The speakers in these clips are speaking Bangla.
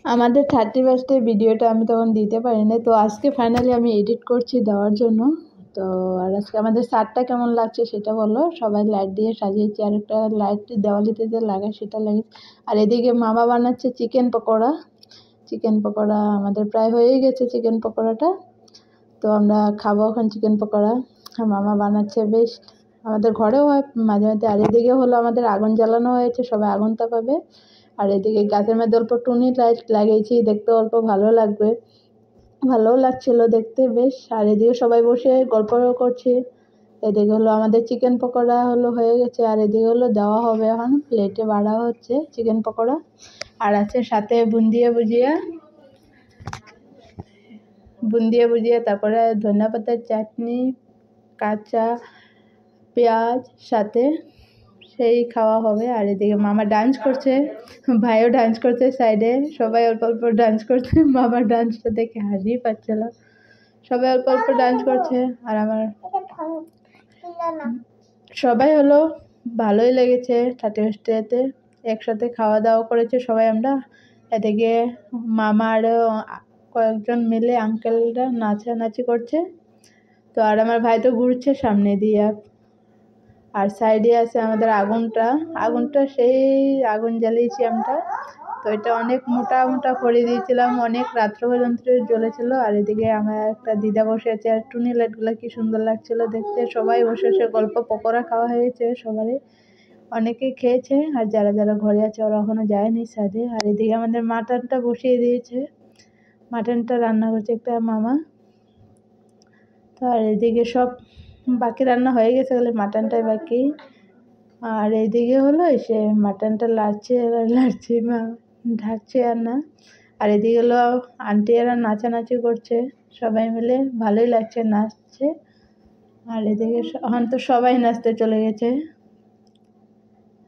আমাদের 30 ভিডিওটা আমি তখন দিতে পারিনি, তো আজকে ফাইনালি আমি এডিট করছি দেওয়ার জন্য। তো আর আজকে আমাদের ছাদটা কেমন লাগছে সেটা বলো। সবাই লাইট দিয়ে সাজিয়েছি, আর একটা লাইট দেওয়ালিতে যে লাগায় সেটা লাগিয়েছি। আর এদিকে মামা বানাচ্ছে চিকেন পকোড়া। চিকেন পকোড়া আমাদের প্রায় হয়েই গেছে চিকেন পকোড়াটা। তো আমরা খাবো এখন চিকেন পকোড়া। আর মামা বানাচ্ছে, বেশ আমাদের ঘরেও হয় মাঝে মাঝে। আর এদিকে হলো আমাদের আগুন জ্বালানো হয়েছে, সবাই আগুন তাপাবে। আর এদিকে গাছের মধ্যে অল্প টুনি লাইট লাগিয়েছি, দেখতে অল্প ভালো লাগবে, ভালোও লাগছিল দেখতে বেশ। আর এদিকে সবাই বসে গল্পও করছে। এদিকে হলো আমাদের চিকেন পকোড়া হলো হয়ে গেছে, আর এদিকে হলো দেওয়া হবে, এখন প্লেটে বাড়া হচ্ছে চিকেন পকোড়া। আর আছে সাথে বুন্দিয়া ভুজিয়া, তারপরে ধনিয়া পাতার চাটনি, কাঁচা পেঁয়াজ সাথে সেই খাওয়া হবে। আর এদিকে মামা ডান্স করছে, ভাইও ডান্স করছে সাইডে, সবাই অল্প অল্প ডান্স করছে। মামার ডান্সটা দেখে হাসি পাচ্ছিল, সবাই অল্প অল্প ডান্স করছে। আর আমার সবাই হলো ভালোই লেগেছে 31তে একসাথে খাওয়া দাওয়া করেছে সবাই আমরা। এদিকে মামার কয়েকজন মিলে আঙ্কেলরা নাচানাচি করছে। তো আর আমার ভাই তো ঘুরছে সামনে দিয়ে। আর সাইডে আছে আমাদের আগুনটা সেই আগুন জ্বালিয়েছি আমরা। তো এটা অনেক মোটা করে দিয়েছিলাম, অনেক রাত্র পর্যন্ত জ্বলেছিল। আর এদিকে আমার একটা দিদা বসে আছে, আর টুনি লাইটগুলো কি সুন্দর লাগছিল দেখতে। সবাই বসে গল্প, পকোড়া খাওয়া হয়েছে সবারই, অনেকেই খেয়েছে। আর যারা যারা ঘরে আছে ওরা এখনো যায়নি ছাদে। আর এদিকে আমাদের মাটনটা বসিয়ে দিয়েছে, মাটনটা রান্না করছে একটা মামা। তো আর এদিকে সব বাকি রান্না হয়ে গেছে, তাহলে মাটনটাই বাকি। আর এইদিকে হলো এসে মাটনটা লাড়ছে মা, ঢাকছে আর না। আর এদিকে হলো আন্টি এরা নাচানাচি করছে সবাই মিলে, ভালোই লাগছে নাচছে। আর এদিকে এখন তো সবাই নাচতে চলে গেছে,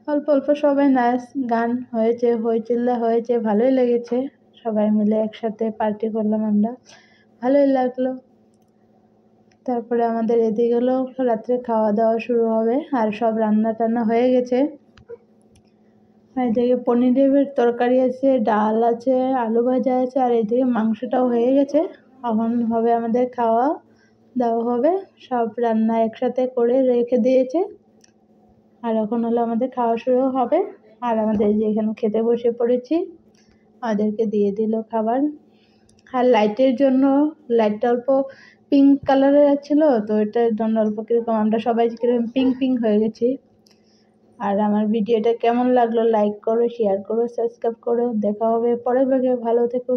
অল্প অল্প সবাই নাচ গান হয়েছে, হইচিল্লা হয়েছে, ভালোই লেগেছে। সবাই মিলে একসাথে পার্টি করলাম আমরা, ভালোই লাগলো। তারপরে আমাদের এদিকে হলো রাত্রে খাওয়া দাওয়া শুরু হবে, আর সব রান্না টান্না হয়ে গেছে। এদিকে পনিরের তরকারি আছে, ডাল আছে, আলু ভাজা আছে, আর এদিকে মাংসটাও হয়ে গেছে। এখন হবে আমাদের খাওয়া দাওয়া হবে, সব রান্না একসাথে করে রেখে দিয়েছে। আর এখন হলো আমাদের খাওয়া শুরু হবে। আর আমাদের যে এখানে খেতে বসে পড়েছি, আমাদেরকে দিয়ে দিল খাবার। আর লাইটের জন্য লাইটটা অল্প পিঙ্ক কালারের ছিল, তো এটার জন্য অল্প কীরকম আমরা সবাই কীরকম পিঙ্ক হয়ে গেছি। আর আমার ভিডিওটা কেমন লাগলো লাইক করো, শেয়ার করো, সাবস্ক্রাইব করো। দেখা হবে পরের ভাগে, ভালো থেকো।